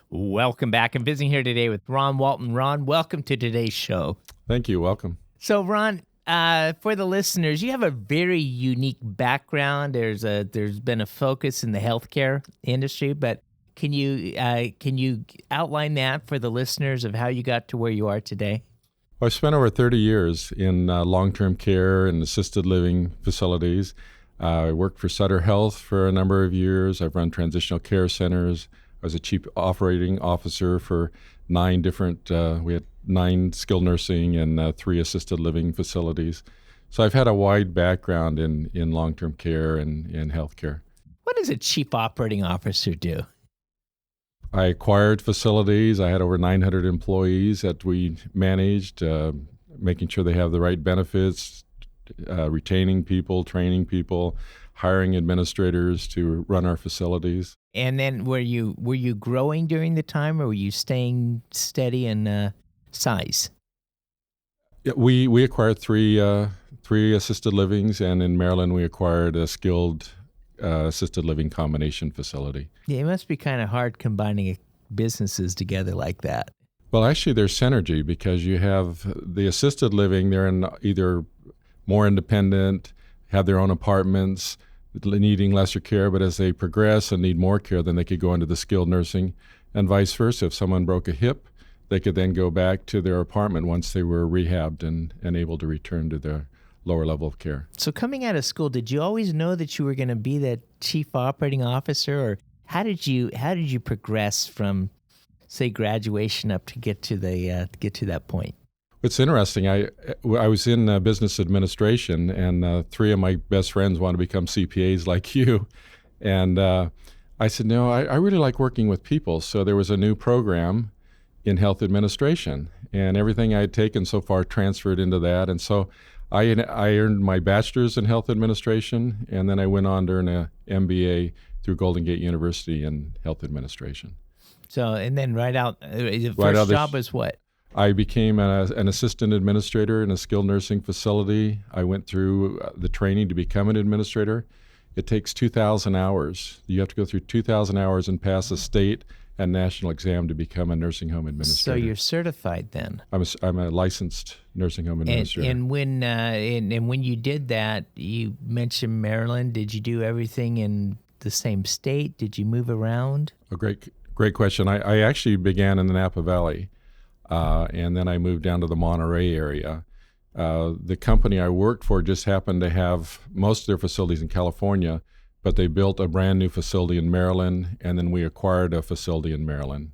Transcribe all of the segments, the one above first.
Welcome back. I'm visiting here today with Ron Walton. Ron, welcome to today's show. Thank you. Welcome. So, Ron, for the listeners, you have a very unique background. There's been a focus in the healthcare industry, but can you outline that for the listeners of how you got to where you are today? Well, I spent over 30 years in long-term care and assisted living facilities. I worked for Sutter Health for a number of years. I've run transitional care centers. I was a chief operating officer for 9 different, we had 9 skilled nursing and 3 assisted living facilities. So I've had a wide background in long-term care and in healthcare. What does a chief operating officer do? I acquired facilities. I had over 900 employees that we managed, making sure they have the right benefits, retaining people, training people, hiring administrators to run our facilities. And then were you growing during the time, or were you staying steady in size? Yeah, we acquired three assisted livings, and in Maryland we acquired a skilled assisted living combination facility. Yeah, it must be kind of hard combining businesses together like that. Well, actually, there's synergy because you have the assisted living. They're in either more independent, have their own apartments, needing lesser care, but as they progress and need more care, then they could go into the skilled nursing, and vice versa. If someone broke a hip, they could then go back to their apartment once they were rehabbed and able to return to their lower level of care. So coming out of school, did you always know that you were going to be that chief operating officer, or how did you progress from, say, graduation up to get to that point? It's interesting. I was in business administration, and 3 of my best friends wanted to become CPAs like you, and I said, no, I really like working with people. So there was a new program in health administration, and everything I had taken so far transferred into that, and so I earned my bachelor's in health administration, and then I went on to earn an MBA through Golden Gate University in health administration. So, and then the first job was what? I became an assistant administrator in a skilled nursing facility. I went through the training to become an administrator. It takes 2,000 hours. You have to go through 2,000 hours and pass a state and national exam to become a nursing home administrator. So you're certified then? I'm a licensed nursing home administrator. And when you did that, you mentioned Maryland. Did you do everything in the same state? Did you move around? A great question. I actually began in the Napa Valley, and then I moved down to the Monterey area. The company I worked for just happened to have most of their facilities in California, but they built a brand new facility in Maryland, and then we acquired a facility in Maryland.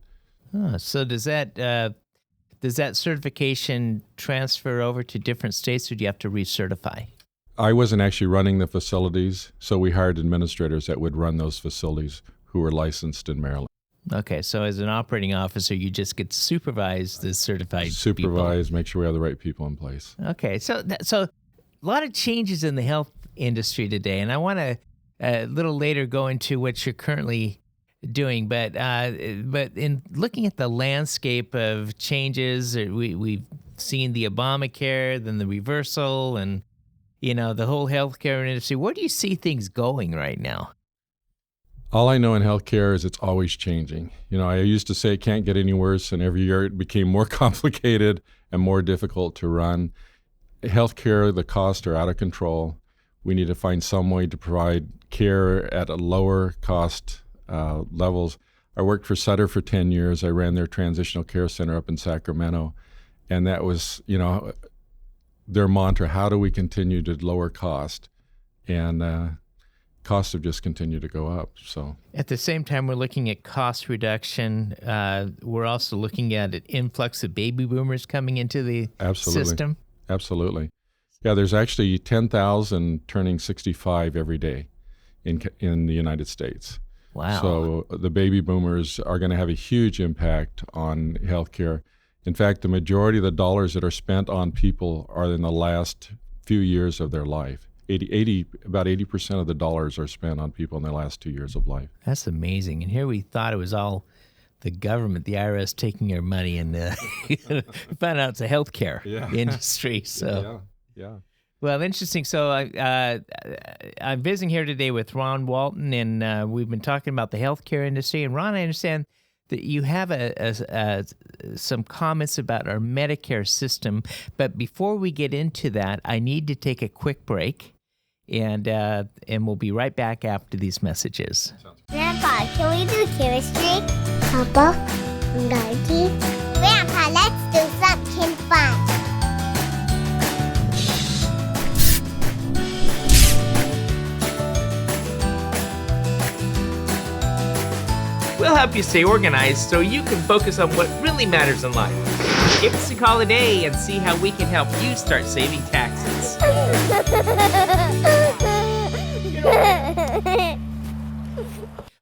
So does that certification transfer over to different states, or do you have to recertify? I wasn't actually running the facilities, so we hired administrators that would run those facilities who were licensed in Maryland. Okay, so as an operating officer, you just get to supervise the certified Supervise, people. Make sure we have the right people in place. Okay, so a lot of changes in the health industry today, and I want to a little later go into what you're currently doing, but in looking at the landscape of changes, we've seen the Obamacare, then the reversal, and the whole healthcare industry. Where do you see things going right now? All I know in healthcare is it's always changing. I used to say it can't get any worse, and every year it became more complicated and more difficult to run. Healthcare, the costs are out of control. We need to find some way to provide care at a lower cost levels. I worked for Sutter for 10 years. I ran their transitional care center up in Sacramento, and that was, their mantra: how do we continue to lower cost? And costs have just continued to go up. So at the same time, we're looking at cost reduction. We're also looking at an influx of baby boomers coming into the system. Absolutely. Yeah, there's actually 10,000 turning 65 every day in the United States. Wow. So the baby boomers are going to have a huge impact on healthcare. In fact, the majority of the dollars that are spent on people are in the last few years of their life. About 80% of the dollars are spent on people in their last 2 years of life. That's amazing. And here we thought it was all the government, the IRS, taking our money, and we found out it's a healthcare industry. So yeah. Well, interesting. So I'm visiting here today with Ron Walton, and we've been talking about the healthcare industry. And Ron, I understand that you have some comments about our Medicare system. But before we get into that, I need to take a quick break, and we'll be right back after these messages. Grandpa, can we do chemistry? Papa, Daddy. Grandpa, let's do something fun. We'll help you stay organized so you can focus on what really matters in life. Give us a call today and see how we can help you start saving taxes.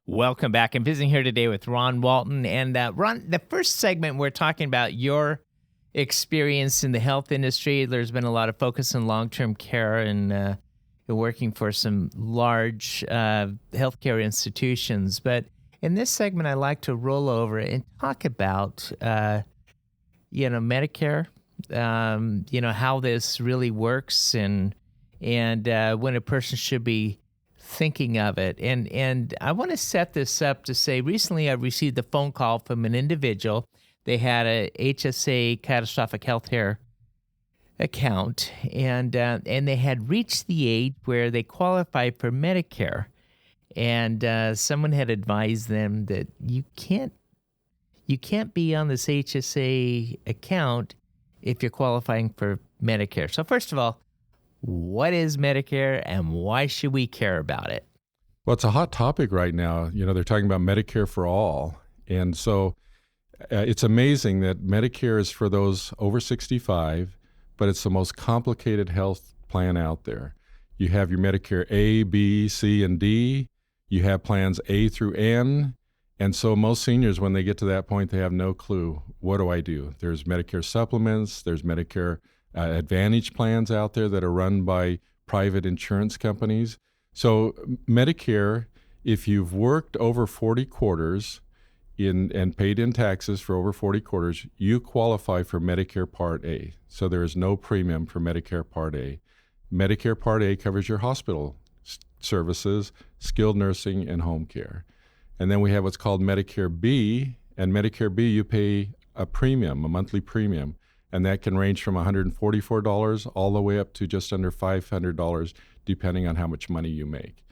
Welcome back. I'm visiting here today with Ron Walton. And Ron, the first segment, we're talking about your experience in the health industry. There's been a lot of focus on long-term care and working for some large healthcare institutions. But in this segment, I like to roll over and talk about, Medicare, how this really works and when a person should be thinking of it. And I want to set this up to say, recently I received a phone call from an individual. They had a HSA catastrophic health care account, and they had reached the age where they qualified for Medicare. And someone had advised them that you can't be on this HSA account if you're qualifying for Medicare. So first of all, what is Medicare and why should we care about it? Well, it's a hot topic right now. They're talking about Medicare for all. And so it's amazing that Medicare is for those over 65, but it's the most complicated health plan out there. You have your Medicare A, B, C, and D. You have plans A through N. And so most seniors, when they get to that point, they have no clue, what do I do? There's Medicare supplements, there's Medicare Advantage plans out there that are run by private insurance companies. So Medicare, if you've worked over 40 quarters and paid in taxes for over 40 quarters, you qualify for Medicare Part A. So there is no premium for Medicare Part A. Medicare Part A covers your hospital services, skilled nursing, and home care. And then we have what's called Medicare B, and Medicare B you pay a premium, a monthly premium, and that can range from $144 all the way up to just under $500 depending on how much money you make.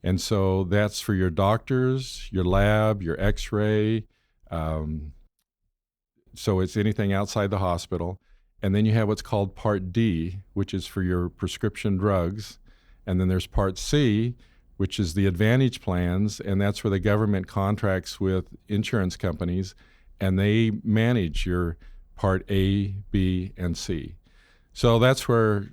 And so that's for your doctors, your lab, your x-ray, so it's anything outside the hospital. And then you have what's called Part D, which is for your prescription drugs. And then there's Part C, which is the Advantage plans, and that's where the government contracts with insurance companies, and they manage your Part A, B, and C. So that's where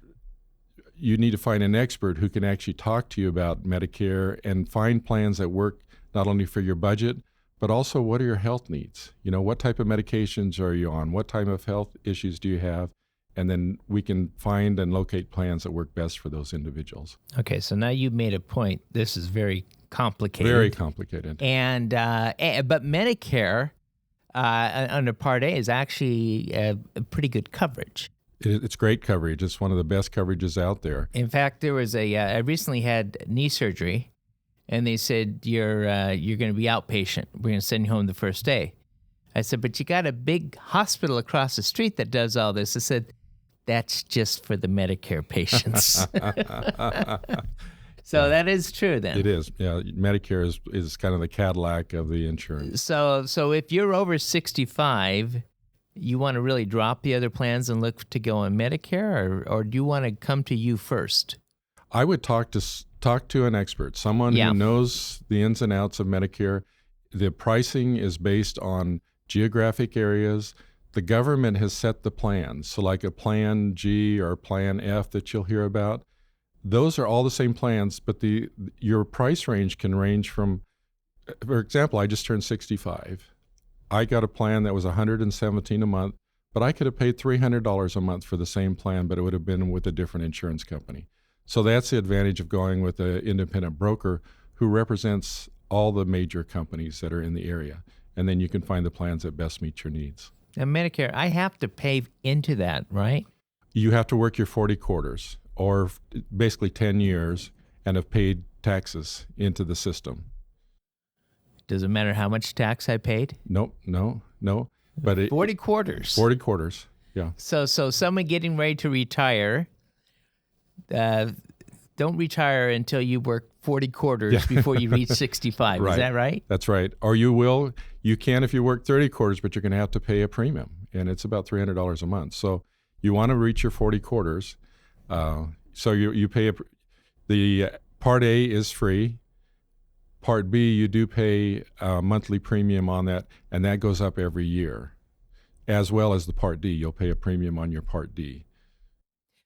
you need to find an expert who can actually talk to you about Medicare and find plans that work not only for your budget, but also what are your health needs? What type of medications are you on? What type of health issues do you have? And then we can find and locate plans that work best for those individuals. Okay, so now you made a point. This is very complicated. Very complicated. And but Medicare under Part A is actually a pretty good coverage. It's great coverage. It's one of the best coverages out there. In fact, there was I recently had knee surgery, and they said you're going to be outpatient. We're going to send you home the first day. I said, but you got a big hospital across the street that does all this. I said, that's just for the Medicare patients. So that is true then. It is. Yeah, Medicare is kind of the Cadillac of the insurance. So if you're over 65, you want to really drop the other plans and look to go on Medicare, or do you want to come to you first? I would talk to an expert, someone who knows the ins and outs of Medicare. The pricing is based on geographic areas. The government has set the plans. So like a Plan G or Plan F that you'll hear about, those are all the same plans, but your price range can range from, for example, I just turned 65. I got a plan that was $117 a month, but I could have paid $300 a month for the same plan, but it would have been with a different insurance company. So that's the advantage of going with an independent broker who represents all the major companies that are in the area. And then you can find the plans that best meet your needs. And Medicare, I have to pay into that, right? You have to work your 40 quarters, or basically 10 years, and have paid taxes into the system. Does it matter how much tax I paid? No. But 40 quarters. 40 quarters. Yeah. So someone getting ready to retire, don't retire until you work 40 quarters before you reach 65. Right. Is that right? That's right. Or you can if you work 30 quarters, but you're going to have to pay a premium, and it's about $300 a month. So you want to reach your 40 quarters. So you pay the Part A is free. Part B, you do pay a monthly premium on that, and that goes up every year, as well as the Part D. You'll pay a premium on your Part D.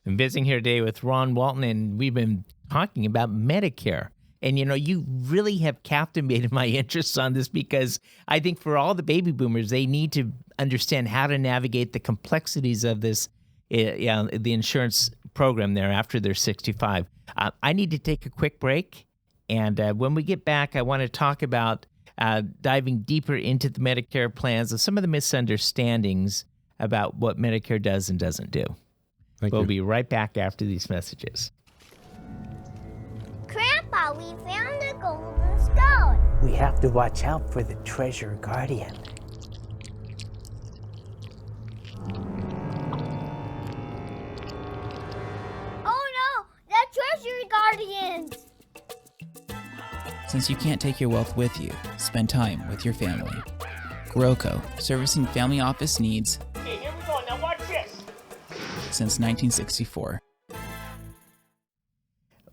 I'm visiting here today with Ron Walton, and we've been talking about Medicare. And, you really have captivated my interest on this, because I think for all the baby boomers, they need to understand how to navigate the complexities of this, the insurance program there after they're 65. I need to take a quick break. And when we get back, I want to talk about diving deeper into the Medicare plans and some of the misunderstandings about what Medicare does and doesn't do. We'll be right back after these messages. Grandpa, we found the golden stone. We have to watch out for the treasure guardian. Oh no, the treasure guardians! Since you can't take your wealth with you, spend time with your family. Groco, servicing family office needs. Hey, here we go. Now watch this. Since 1964.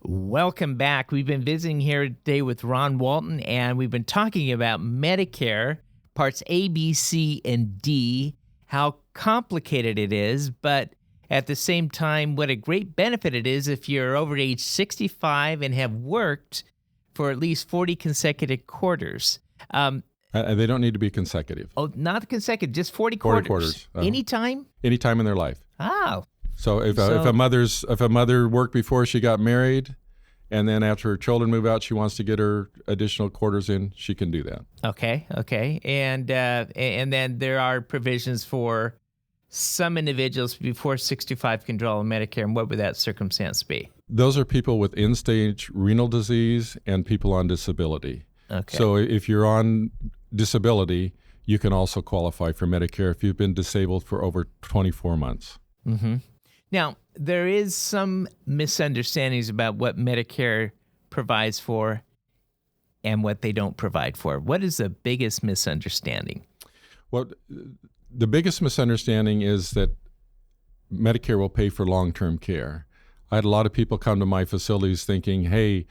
Welcome back. We've been visiting here today with Ron Walton, and we've been talking about Medicare, parts A, B, C, and D, how complicated it is, but at the same time, what a great benefit it is if you're over age 65 and have worked for at least 40 consecutive quarters. They don't need to be consecutive. Oh, not consecutive, just 40 40 quarters. quarters. Anytime? Anytime in their life. Oh. So if a mother worked before she got married, and then after her children move out, she wants to get her additional quarters in, she can do that. Okay. And then there are provisions for some individuals before 65 can draw on Medicare, and what would that circumstance be? Those are people with end-stage renal disease and people on disability. Okay. So if you're on disability, you can also qualify for Medicare if you've been disabled for over 24 months. Mm-hmm. Now, there is some misunderstandings about what Medicare provides for and what they don't provide for. What is the biggest misunderstanding? Well, the biggest misunderstanding is that Medicare will pay for long-term care. I had a lot of people come to my facilities thinking, hey,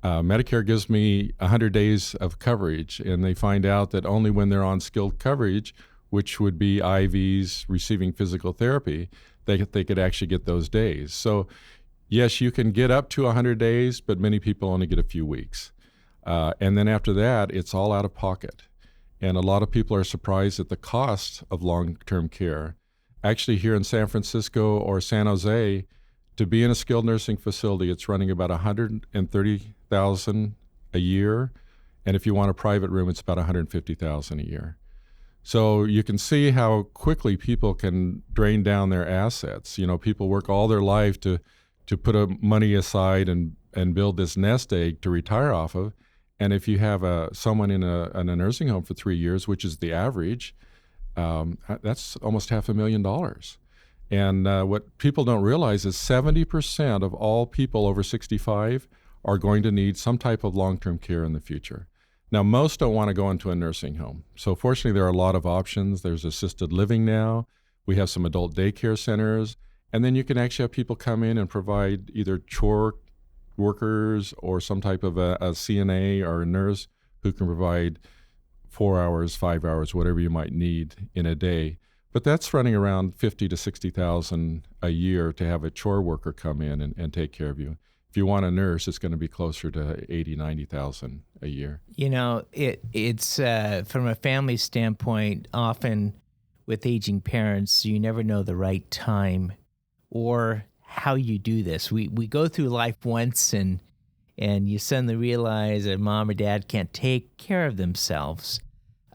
Medicare gives me 100 days of coverage, and they find out that only when they're on skilled coverage, which would be IVs receiving physical therapy, they could actually get those days. So yes, you can get up to 100 days, but many people only get a few weeks. And then after that, it's all out of pocket. And a lot of people are surprised at the cost of long-term care. Actually, here in San Francisco or San Jose, to be in a skilled nursing facility, it's running about $130,000 a year. And if you want a private room, it's about $150,000 a year. So you can see how quickly people can drain down their assets. People work all their life to put money aside and build this nest egg to retire off of. And if you have someone in a nursing home for 3 years, which is the average, that's almost $500,000. And what people don't realize is 70% of all people over 65 are going to need some type of long-term care in the future. Now, most don't want to go into a nursing home. So fortunately, there are a lot of options. There's assisted living now. We have some adult daycare centers. And then you can actually have people come in and provide either chore workers or some type of a CNA or a nurse who can provide 4 hours, 5 hours, whatever you might need in a day. But that's running around $50,000 to $60,000 a year to have a chore worker come in and take care of you. If you want a nurse, it's going to be closer to $80,000, $90,000 a year. It's from a family standpoint, often with aging parents, you never know the right time or how you do this. We go through life once and you suddenly realize that mom or dad can't take care of themselves.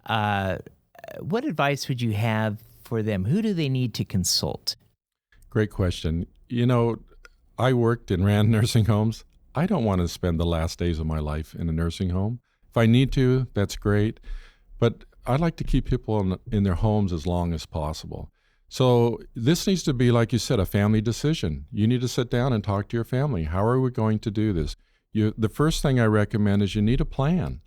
What advice would you have for them? Who do they need to consult? Great question. I worked and ran nursing homes. I don't want to spend the last days of my life in a nursing home. If I need to, that's great. But I'd like to keep people in their homes as long as possible. So this needs to be, like you said, a family decision. You need to sit down and talk to your family. How are we going to do this? The first thing I recommend is you need a plan.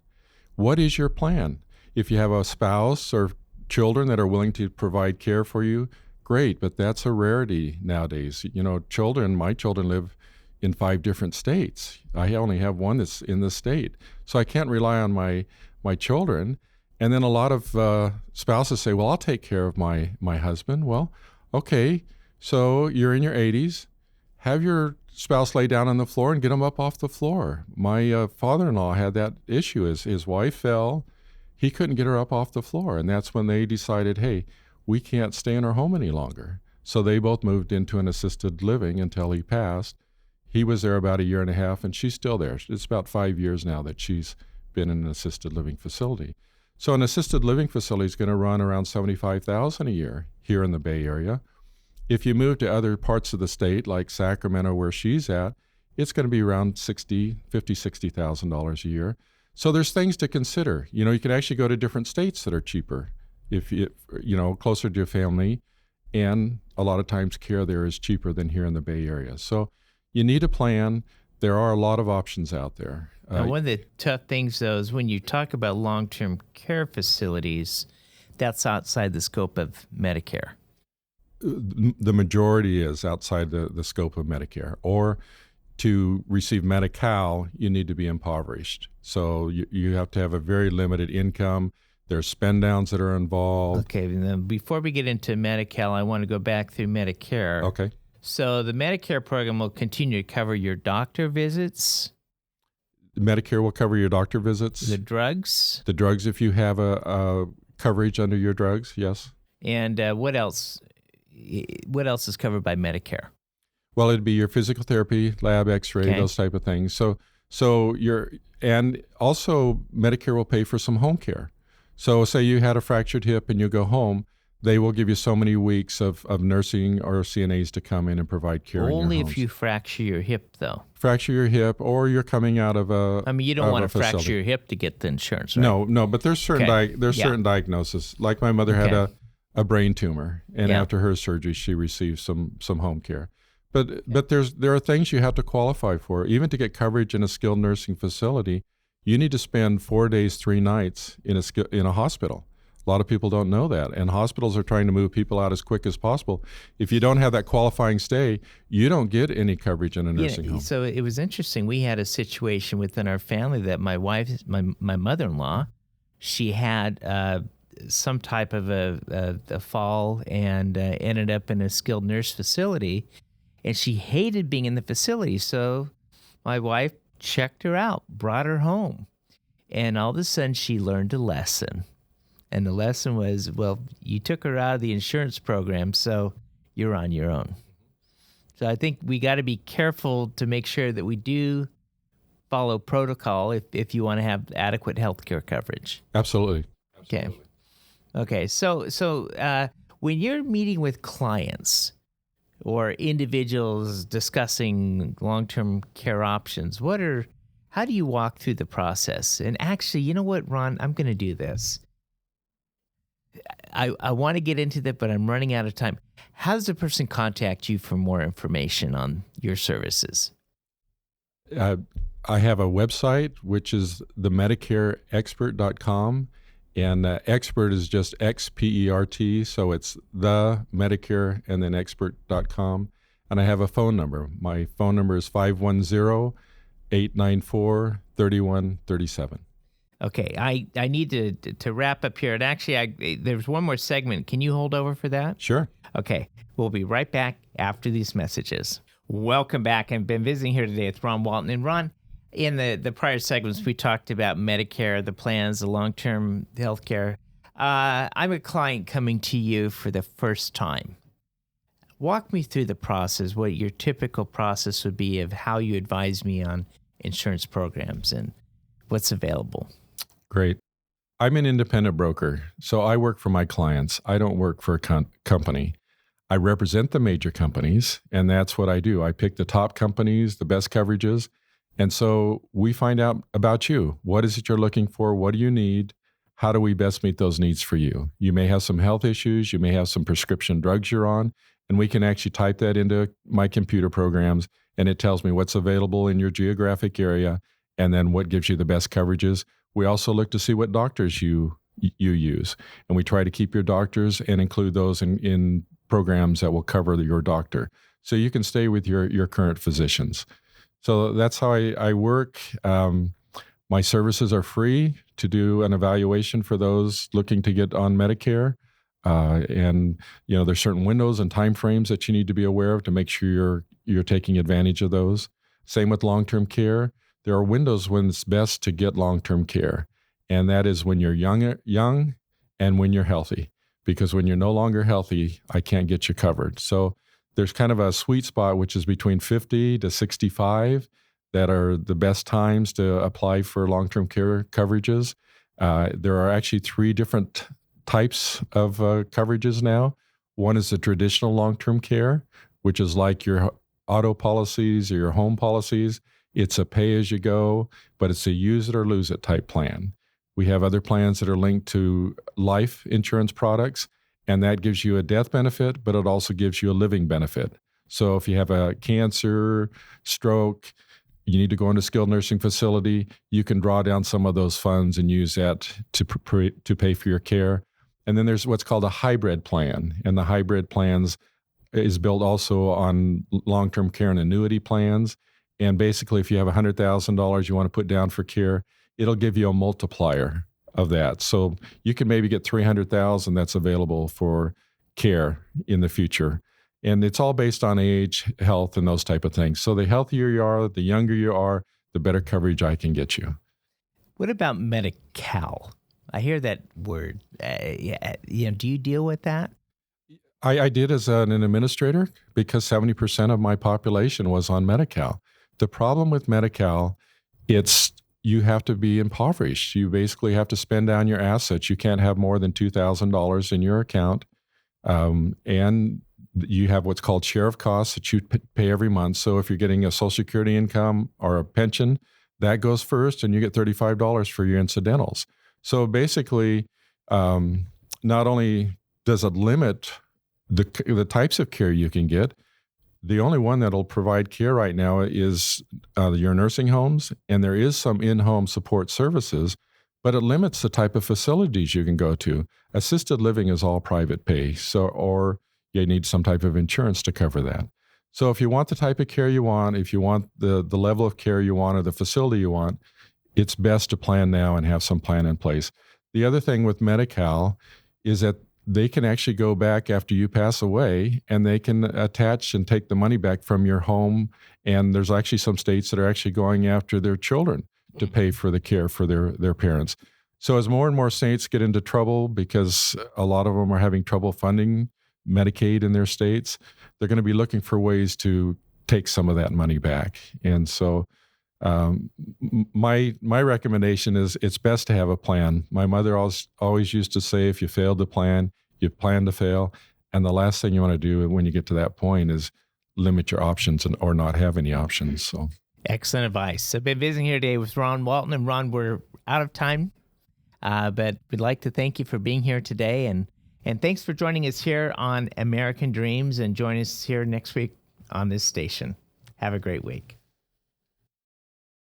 What is your plan? If you have a spouse or children that are willing to provide care for you, great, but that's a rarity nowadays. My children live in 5 different states. I only have one that's in the state. So I can't rely on my children. And then a lot of spouses say, well, I'll take care of my husband. Well, okay, so you're in your 80s. Have your spouse lay down on the floor and get him up off the floor. My father-in-law had that issue. His wife fell. He couldn't get her up off the floor. And that's when they decided, hey, we can't stay in our home any longer. So they both moved into an assisted living until he passed. He was there about 1.5 years, and she's still there. It's about 5 years now that she's been in an assisted living facility. So an assisted living facility is going to run around $75,000 a year here in the Bay Area. If you move to other parts of the state, like Sacramento, where she's at, it's going to be around $60,000 a year. So there's things to consider. You can actually go to different states that are cheaper, if closer to your family, and a lot of times care there is cheaper than here in the Bay Area. So you need a plan. There are a lot of options out there. Now, one of the tough things, though, is when you talk about long-term care facilities, that's outside the scope of Medicare. The majority is outside the scope of Medicare. Or to receive Medi-Cal, you need to be impoverished. So you have to have a very limited income. There's spend downs that are involved. Okay, and then before we get into Medi-Cal, I want to go back through Medicare. Okay. So the Medicare program will continue to cover your doctor visits. Medicare will cover your doctor visits. The drugs. The drugs, if you have a coverage under your drugs, yes. And what else? What else is covered by Medicare? Well, it'd be your physical therapy, lab, X-ray, those type of things. And also Medicare will pay for some home care. So say you had a fractured hip and you go home, they will give you so many weeks of nursing or CNAs to come in and provide care in your Only homes. if you fracture your hip, though. Fracture your hip, or you're coming out of a you don't want to fracture your hip to get the insurance, right? No, but there's certain certain diagnoses. Like my mother had a brain tumor, and after her surgery, she received some home care. But there are things you have to qualify for. Even to get coverage in a skilled nursing facility, you need to spend 4 days, 3 nights in a hospital. A lot of people don't know that, and hospitals are trying to move people out as quick as possible. If you don't have that qualifying stay, you don't get any coverage in a nursing home. So it was interesting. We had a situation within our family that my mother-in-law, she had some type of a fall and ended up in a skilled nurse facility, and she hated being in the facility. So my wife checked her out, brought her home, and all of a sudden she learned a lesson. And the lesson was, well, you took her out of the insurance program, so you're on your own. So I think we got to be careful to make sure that we do follow protocol if you want to have adequate health care coverage. Absolutely. Okay. So when you're meeting with clients or individuals discussing long-term care options, how do you walk through the process? And actually, you know what, Ron, I'm going to do this. I want to get into that, but I'm running out of time. How does a person contact you for more information on your services? I have a website, which is the MedicareXpert.com, and expert is just XPERT, so it's the Medicare and then expert.com. And I have a phone number. My phone number is 510-894-3137. Okay, I need to wrap up here. And actually, there's one more segment. Can you hold over for that? Sure. Okay, we'll be right back after these messages. Welcome back. I've been visiting here today with Ron Walton. And Ron, in the prior segments, we talked about Medicare, the plans, the long-term health care. I'm a client coming to you for the first time. Walk me through the process, what your typical process would be of how you advise me on insurance programs and what's available. Great. I'm an independent broker, so I work for my clients. I don't work for a company. I represent the major companies, and that's what I do. I pick the top companies, the best coverages, And so we find out about you. What is it you're looking for? What do you need? How do we best meet those needs for you? You may have some health issues. You may have some prescription drugs you're on, and we can actually type that into my computer programs, and it tells me what's available in your geographic area and then what gives you the best coverages. We also look to see what doctors you use, and we try to keep your doctors and include those in programs that will cover your doctor, so you can stay with your current physicians. So that's how I work. My services are free to do an evaluation for those looking to get on Medicare. And there's certain windows and time frames that you need to be aware of to make sure you're taking advantage of those. Same with long-term care. There are windows when it's best to get long-term care, and that is when you're young and when you're healthy. Because when you're no longer healthy, I can't get you covered. So there's kind of a sweet spot, which is between 50 to 65, that are the best times to apply for long-term care coverages. There are actually 3 different types of coverages now. One is the traditional long-term care, which is like your auto policies or your home policies. It's a pay-as-you-go, but it's a use it or lose it type plan. We have other plans that are linked to life insurance products, and that gives you a death benefit, but it also gives you a living benefit. So if you have a cancer, stroke, you need to go into a skilled nursing facility, you can draw down some of those funds and use that to pay for your care. And then there's what's called a hybrid plan. And the hybrid plans is built also on long-term care and annuity plans. And basically, if you have $100,000 you want to put down for care, it'll give you a multiplier of that. So you can maybe get $300,000 that's available for care in the future. And it's all based on age, health, and those type of things. So the healthier you are, the younger you are, the better coverage I can get you. What about Medi-Cal? I hear that word. Do you deal with that? I did as an administrator because 70% of my population was on Medi-Cal. The problem with Medi-Cal, you have to be impoverished. You basically have to spend down your assets. You can't have more than $2,000 in your account. And you have what's called share of costs that you pay every month. So if you're getting a Social Security income or a pension, that goes first, and you get $35 for your incidentals. So basically, not only does it limit the types of care you can get, the only one that'll provide care right now is your nursing homes, and there is some in-home support services, but it limits the type of facilities you can go to. Assisted living is all private pay, or you need some type of insurance to cover that. So if you want the type of care you want, if you want the level of care you want or the facility you want, it's best to plan now and have some plan in place. The other thing with Medi-Cal is that they can actually go back after you pass away, and they can attach and take the money back from your home. And there's actually some states that are actually going after their children to pay for the care for their parents. So as more and more states get into trouble, because a lot of them are having trouble funding Medicaid in their states, they're going to be looking for ways to take some of that money back. And so my recommendation is it's best to have a plan. My mother always used to say, if you fail to plan, you plan to fail. And the last thing you want to do when you get to that point is limit your options or not have any options. So excellent advice. I've been visiting here today with Ron Walton. And Ron, we're out of time, but we'd like to thank you for being here today. And thanks for joining us here on American Dreams, and join us here next week on this station. Have a great week.